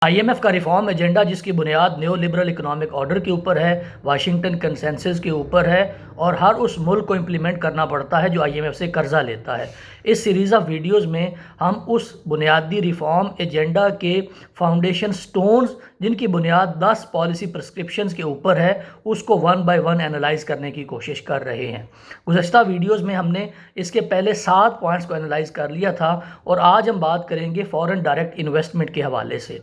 IMF کا reform agenda جس کی بنیاد نیو لبرل اکنامک آرڈر کے اوپر ہے، واشنگٹن کنسنسس کے اوپر ہے اور ہر اس ملک کو امپلیمنٹ کرنا پڑتا ہے جو IMF سے قرضہ لیتا ہے۔ اس سیریز آف ویڈیوز میں ہم اس بنیادی ریفارم ایجنڈا کے فاؤنڈیشن سٹونز جن کی بنیاد 10 پالیسی پرسکرپشنز کے اوپر ہے اس کو ون بائی ون اینالائز کرنے کی کوشش کر رہے ہیں۔ گزشتہ ویڈیوز میں ہم نے اس کے پہلے 7 پوائنٹس کو اینالائز کر لیا تھا اور آج ہم بات کریں گے فورن ڈائریکٹ انویسٹمنٹ کے حوالے سے۔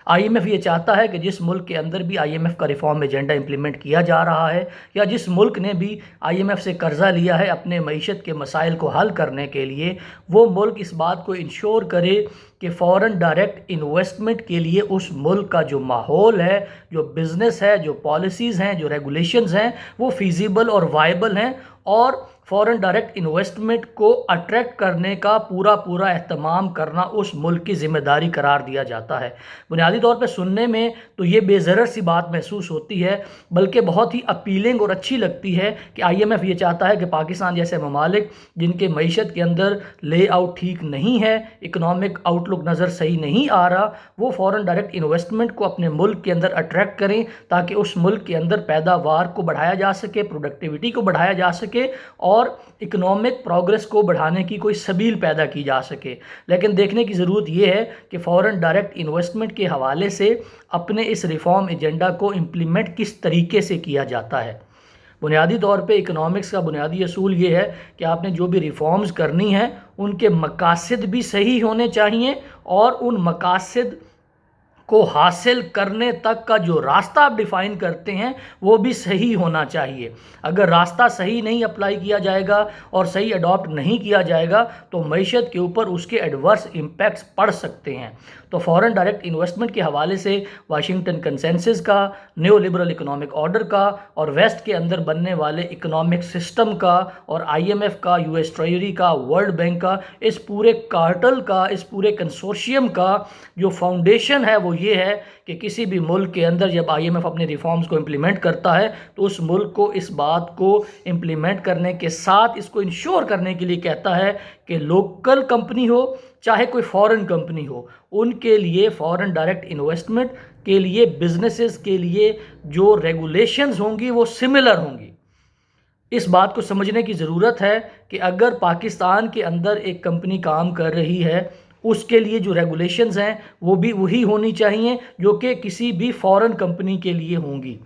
IMF یہ چاہتا ہے کہ جس ملک کے اندر بھی IMF کا ریفارم ایجنڈا امپلیمنٹ کیا جا رہا ہے یا جس ملک نے بھی IMF سے قرضہ لیا ہے اپنے معیشت کے مسائل کو حل کرنے کے لیے، وہ ملک اس بات کو انشور کرے کہ فورن ڈائریکٹ انویسٹمنٹ کے لیے اس ملک کا جو ماحول ہے، جو بزنس ہے، جو پالیسیز ہیں، جو ریگولیشنز ہیں، وہ فیزیبل اور وائبل ہیں اور فورن ڈائریکٹ انویسٹمنٹ کو اٹریکٹ کرنے کا پورا اہتمام کرنا اس ملک کی ذمہ داری قرار دیا جاتا ہے۔ بنیادی طور پہ سننے میں تو یہ بے ضرر سی بات محسوس ہوتی ہے، بلکہ بہت ہی اپیلنگ اور اچھی لگتی ہے کہ IMF یہ چاہتا ہے کہ پاکستان جیسے ممالک جن کے معیشت کے اندر لے آؤٹ ٹھیک نہیں ہے، اکنامک آؤٹ لک نظر صحیح نہیں آ رہا، وہ فورن ڈائریکٹ انویسٹمنٹ کو اپنے ملک کے اندر اٹریکٹ کریں تاکہ اس ملک کے اندر پیداوار کو بڑھایا جا سکے، پروڈکٹیوٹی کو بڑھایا جا سکے اور اکنامک پروگرس کو بڑھانے کی کوئی سبیل پیدا کی جا سکے۔ لیکن دیکھنے کی ضرورت یہ ہے کہ فورن ڈائریکٹ انویسٹمنٹ کے حوالے سے اپنے اس ریفارم ایجنڈا کو امپلیمنٹ کس طریقے سے کیا جاتا ہے۔ بنیادی طور پہ اکنامکس کا بنیادی اصول یہ ہے کہ آپ نے جو بھی ریفارمز کرنی ہیں ان کے مقاصد بھی صحیح ہونے چاہیے اور ان مقاصد کو حاصل کرنے تک کا جو راستہ آپ ڈیفائن کرتے ہیں وہ بھی صحیح ہونا چاہیے۔ اگر راستہ صحیح نہیں اپلائی کیا جائے گا اور صحیح اڈاپٹ نہیں کیا جائے گا تو معیشت کے اوپر اس کے ایڈورس امپیکٹس پڑ سکتے ہیں۔ تو فورن ڈائریکٹ انویسٹمنٹ کے حوالے سے واشنگٹن کنسنسس کا، نیو لبرل اکنامک آرڈر کا اور ویسٹ کے اندر بننے والے اکنامک سسٹم کا اور IMF کا، US ٹریجری کا، ورلڈ بینک کا، اس پورے کارٹل کا، اس پورے کنسورشیم کا جو فاؤنڈیشن ہے وہ یہ ہے کہ کسی بھی ملک کے اندر جب IMF اپنے ریفارمز کو امپلیمنٹ کرتا ہے تو اس ملک کو اس بات کو امپلیمنٹ کرنے کے ساتھ اس کو انشور کرنے کے لیے کہتا ہے کہ لوکل کمپنی ہو چاہے کوئی فورن کمپنی ہو، ان کے لیے فورن ڈائریکٹ انویسٹمنٹ کے لیے بزنسز کے لیے جو ریگولیشنز ہوں گی وہ سملر ہوں گی۔ اس بات کو سمجھنے کی ضرورت ہے کہ اگر پاکستان کے اندر ایک کمپنی کام کر رہی ہے اس کے لیے جو ریگولیشنز ہیں وہ بھی وہی ہونی چاہیے جو کہ کسی بھی فورن کمپنی کے لیے ہوں گی۔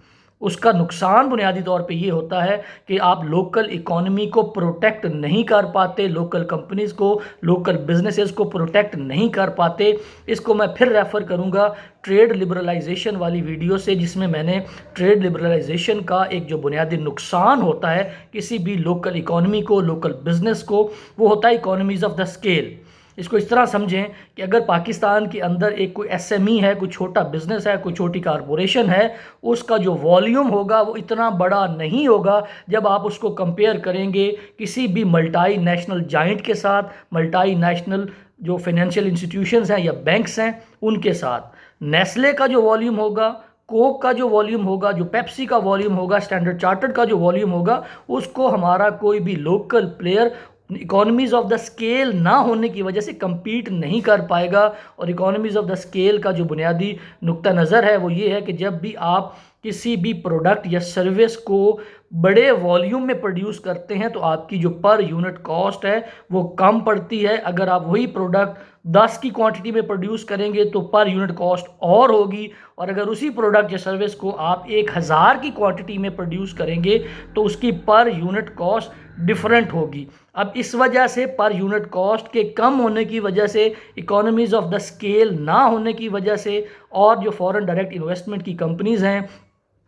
اس کا نقصان بنیادی طور پہ یہ ہوتا ہے کہ آپ لوکل اکانومی کو پروٹیکٹ نہیں کر پاتے، لوکل کمپنیز کو، لوکل بزنسز کو پروٹیکٹ نہیں کر پاتے۔ اس کو میں پھر ریفر کروں گا ٹریڈ لبرلائزیشن والی ویڈیو سے، جس میں میں نے ٹریڈ لبرلائزیشن کا ایک جو بنیادی نقصان ہوتا ہے کسی بھی لوکل اکانومی کو، لوکل بزنس کو، وہ ہوتا ہے اکانومیز آف دا اسکیل۔ اس کو اس طرح سمجھیں کہ اگر پاکستان کے اندر ایک کوئی SME ہے، کوئی چھوٹا بزنس ہے، کوئی چھوٹی کارپوریشن ہے، اس کا جو والیوم ہوگا وہ اتنا بڑا نہیں ہوگا جب آپ اس کو کمپیئر کریں گے کسی بھی ملٹائی نیشنل جائنٹ کے ساتھ، ملٹائی نیشنل جو فائنینشیل انسٹیٹیوشنز ہیں یا بینکس ہیں ان کے ساتھ۔ نیسلے کا جو والیوم ہوگا، کوک کا جو والیوم ہوگا، جو پیپسی کا والیوم ہوگا، اسٹینڈرڈ چارٹرڈ کا جو والیوم ہوگا، اس کو ہمارا کوئی بھی local player economies of the scale نہ ہونے کی وجہ سے کمپیٹ نہیں کر پائے گا۔ اور اکانومیز آف دا اسکیل کا جو بنیادی نقطہ نظر ہے وہ یہ ہے کہ جب بھی آپ کسی بھی پروڈکٹ یا سروس کو بڑے والیوم میں پروڈیوس کرتے ہیں تو آپ کی جو پر یونٹ کاسٹ ہے وہ کم پڑتی ہے۔ اگر آپ وہی پروڈکٹ 10 کی کوانٹٹی میں پروڈیوس کریں گے تو پر یونٹ کاسٹ اور ہوگی، اور اگر اسی پروڈکٹ یا سروس کو آپ 1000 کی کوانٹٹی میں پروڈیوس کریں گے تو اس کی پر یونٹ کاسٹ ڈیفرنٹ ہوگی۔ اب اس وجہ سے پر یونٹ کاسٹ کے کم ہونے کی وجہ سے، اکانومیز آف دا اسکیل نہ ہونے کی وجہ سے، اور جو فورن ڈائریکٹ انویسٹمنٹ کی کمپنیز ہیں،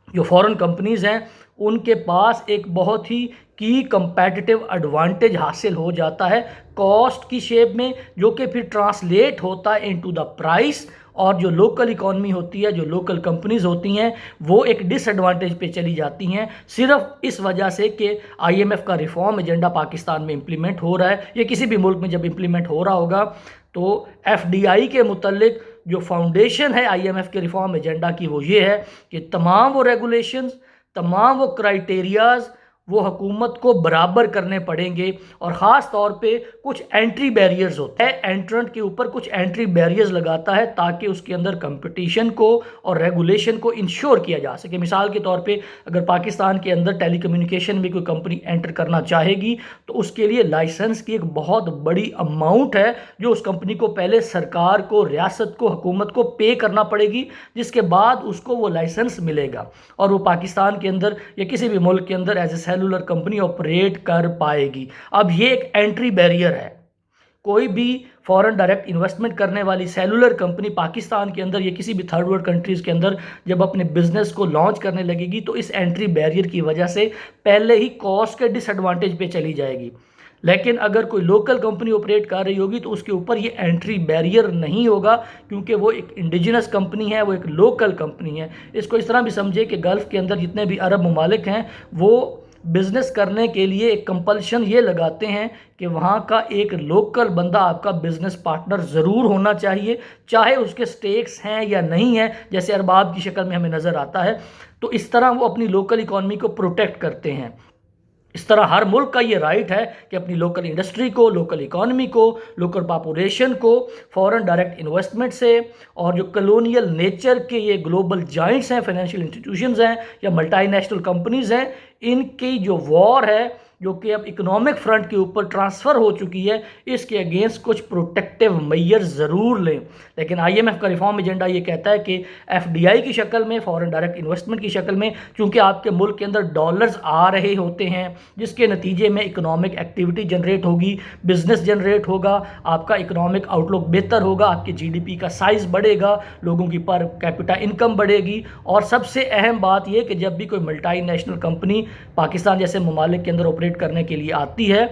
جو فورن کمپنیز ہیں، ان کے پاس ایک بہت ہی کی کمپیٹیٹیو ایڈوانٹیج حاصل ہو جاتا ہے کاسٹ کی شیپ میں، جو کہ پھر ٹرانسلیٹ ہوتا ہے انٹو دا پرائس، اور جو لوکل اکانومی ہوتی ہے، جو لوکل کمپنیز ہوتی ہیں، وہ ایک ڈس ایڈوانٹیج پہ چلی جاتی ہیں صرف اس وجہ سے کہ IMF کا ریفارم ایجنڈا پاکستان میں امپلیمنٹ ہو رہا ہے یا کسی بھی ملک میں جب امپلیمنٹ ہو رہا ہوگا تو FDI کے متعلق جو فاؤنڈیشن ہے IMF کے ریفارم ایجنڈا کی وہ یہ ہے کہ تمام وہ ریگولیشنز، تمام وہ کرائیٹیریاز، وہ حکومت کو برابر کرنے پڑیں گے، اور خاص طور پہ کچھ انٹری بیریئرز ہوتے ہیں، اینٹرنٹ کے اوپر کچھ انٹری بیریئرز لگاتا ہے تاکہ اس کے اندر کمپٹیشن کو اور ریگولیشن کو انشور کیا جا سکے۔ مثال کے طور پہ اگر پاکستان کے اندر ٹیلی کمیونیکیشن میں کوئی کمپنی انٹر کرنا چاہے گی تو اس کے لیے لائسنس کی ایک بہت بڑی اماؤنٹ ہے جو اس کمپنی کو پہلے سرکار کو، ریاست کو، حکومت کو پے کرنا پڑے گی، جس کے بعد اس کو وہ لائسنس ملے گا اور وہ پاکستان کے اندر یا کسی بھی ملک کے اندر as a cellular company operate کر پائے گی۔ اب یہ ایک انٹری بیریئر ہے۔ کوئی بھی فورن ڈائریکٹ انویسٹمنٹ کرنے والی سیلولر کمپنی پاکستان کے اندر یا کسی بھی تھرڈ ورلڈ کنٹریز کے اندر جب اپنے بزنس کو لانچ کرنے لگے گی تو اس انٹری بیریئر کی وجہ سے پہلے ہی کاسٹ کے ڈس ایڈوانٹیج پہ چلی جائے گی۔ لیکن اگر کوئی لوکل کمپنی آپریٹ کر رہی ہوگی تو اس کے اوپر یہ انٹری بیریئر نہیں ہوگا، کیونکہ وہ ایک انڈیجنس کمپنی ہے، وہ ایک لوکل کمپنی ہے۔ اس کو اس طرح بھی سمجھے کہ گلف کے اندر جتنے بھی عرب ممالک ہیں وہ بزنس کرنے کے لیے ایک کمپلشن یہ لگاتے ہیں کہ وہاں کا ایک لوکل بندہ آپ کا بزنس پارٹنر ضرور ہونا چاہیے، چاہے اس کے سٹیکس ہیں یا نہیں ہیں، جیسے ارباب کی شکل میں ہمیں نظر آتا ہے۔ تو اس طرح وہ اپنی لوکل اکانومی کو پروٹیکٹ کرتے ہیں۔ اس طرح ہر ملک کا یہ رائٹ ہے کہ اپنی لوکل انڈسٹری کو، لوکل اکانومی کو، لوکل پاپولیشن کو فورن ڈائریکٹ انویسٹمنٹ سے اور جو کلونیل نیچر کے یہ گلوبل جائنٹس ہیں، فائنینشیل انسٹیٹیوشنز ہیں یا ملٹی نیشنل کمپنیز ہیں، ان کی جو وار ہے جو کہ اب اکنامک فرنٹ کے اوپر ٹرانسفر ہو چکی ہے، اس کے اگینسٹ کچھ پروٹیکٹیو میئر ضرور لیں۔ لیکن آئی ایم ایف کا ریفارم ایجنڈا یہ کہتا ہے کہ ایف ڈی آئی کی شکل میں، فورن ڈائریکٹ انویسٹمنٹ کی شکل میں، چونکہ آپ کے ملک کے اندر ڈالرز آ رہے ہوتے ہیں جس کے نتیجے میں اکنامک ایکٹیویٹی جنریٹ ہوگی، بزنس جنریٹ ہوگا، آپ کا اکنامک آؤٹ لک بہتر ہوگا، آپ کی جی ڈی پی کا سائز بڑھے گا، لوگوں کی پر کیپٹا انکم بڑھے گی، اور سب سے اہم بات یہ کہ جب بھی کوئی ملٹی نیشنل کمپنی پاکستان جیسے ممالک کے اندر آپریٹ کرنے کے لیے آتی ہے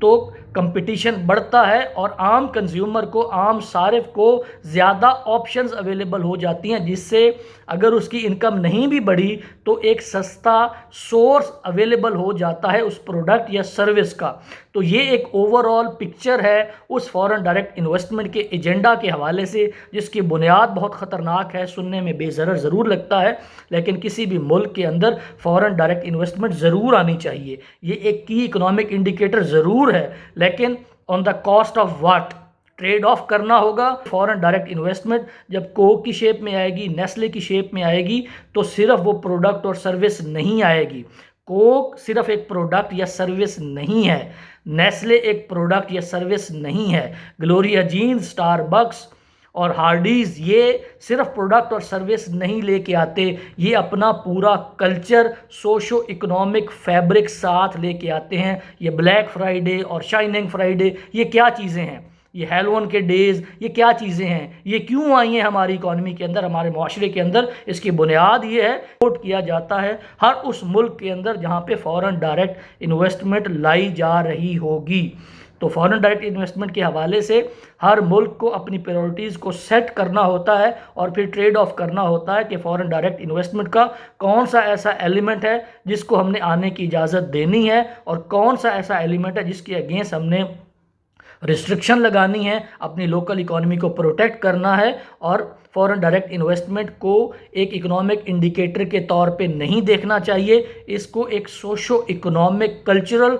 تو کمپٹیشن بڑھتا ہے اور عام کنزیومر کو، عام صارف کو زیادہ آپشنز اویلیبل ہو جاتی ہیں، جس سے اگر اس کی انکم نہیں بھی بڑھی تو ایک سستا سورس اویلیبل ہو جاتا ہے اس پروڈکٹ یا سروس کا۔ تو یہ ایک اوور آل پکچر ہے اس فورن ڈائریکٹ انویسٹمنٹ کے ایجنڈا کے حوالے سے، جس کی بنیاد بہت خطرناک ہے، سننے میں بے ضرر ضرور لگتا ہے، لیکن کسی بھی ملک کے اندر فورن ڈائریکٹ انویسٹمنٹ ضرور آنی چاہیے۔ یہ ایک کی اکنامک انڈیکیٹر ضرور ہے، لیکن on the cost of what, trade off کرنا ہوگا۔ فورن ڈائریکٹ انویسٹمنٹ جب کوک کی شیپ میں آئے گی، نیسلے کی شیپ میں آئے گی تو صرف وہ پروڈکٹ اور سروس نہیں آئے گی۔ کوک صرف ایک پروڈکٹ یا سروس نہیں ہے، نیسلے ایک پروڈکٹ یا سروس نہیں ہے، گلوریا جینز، سٹار بکس اور ہارڈیز یہ صرف پروڈکٹ اور سروس نہیں لے کے آتے، یہ اپنا پورا کلچر، سوشو اکنامک فیبرک ساتھ لے کے آتے ہیں۔ یہ بلیک فرائیڈے اور شائننگ فرائیڈے یہ کیا چیزیں ہیں؟ یہ ہیلون کے ڈیز یہ کیا چیزیں ہیں؟ یہ کیوں آئی ہیں ہماری اکانومی کے اندر، ہمارے معاشرے کے اندر؟ اس کی بنیاد یہ ہے، سپورٹ کیا جاتا ہے ہر اس ملک کے اندر جہاں پہ فورن ڈائریکٹ انویسٹمنٹ لائی جا رہی ہوگی۔ تو فورن ڈائریکٹ انویسٹمنٹ کے حوالے سے ہر ملک کو اپنی پریورٹیز کو سیٹ کرنا ہوتا ہے اور پھر ٹریڈ آف کرنا ہوتا ہے کہ فورن ڈائریکٹ انویسٹمنٹ کا کون سا ایسا ایلیمنٹ ہے جس کو ہم نے آنے کی اجازت دینی ہے، اور کون سا ایسا ایلیمنٹ ہے جس کے اگینسٹ ہم نے ریسٹرکشن لگانی ہے، اپنی لوکل اکانومی کو پروٹیکٹ کرنا ہے۔ اور فورن ڈائریکٹ انویسٹمنٹ کو ایک اکنامک انڈیکیٹر کے طور پہ نہیں دیکھنا چاہیے، اس کو ایک سوشو اکنامک کلچرل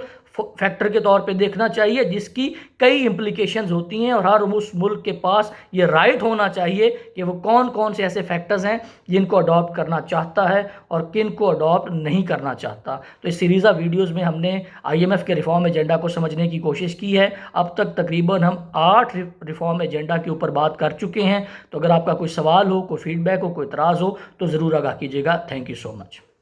فیکٹر کے طور پہ دیکھنا چاہیے، جس کی کئی امپلیکیشنز ہوتی ہیں، اور ہر اس ملک کے پاس یہ رائٹ ہونا چاہیے کہ وہ کون کون سے ایسے فیکٹرز ہیں جن کو اڈاپٹ کرنا چاہتا ہے اور کن کو اڈاپٹ نہیں کرنا چاہتا۔ تو اس سیریز آف ویڈیوز میں ہم نے آئی ایم ایف کے ریفارم ایجنڈا کو سمجھنے کی کوشش کی ہے۔ اب تک تقریباً ہم 8 ریفارم ایجنڈا کے اوپر بات کر چکے ہیں۔ تو اگر آپ کا کوئی سوال ہو، کوئی فیڈ بیک ہو، کوئی اعتراض ہو تو ضرور آگاہ کیجیے گا۔ Thank you so much.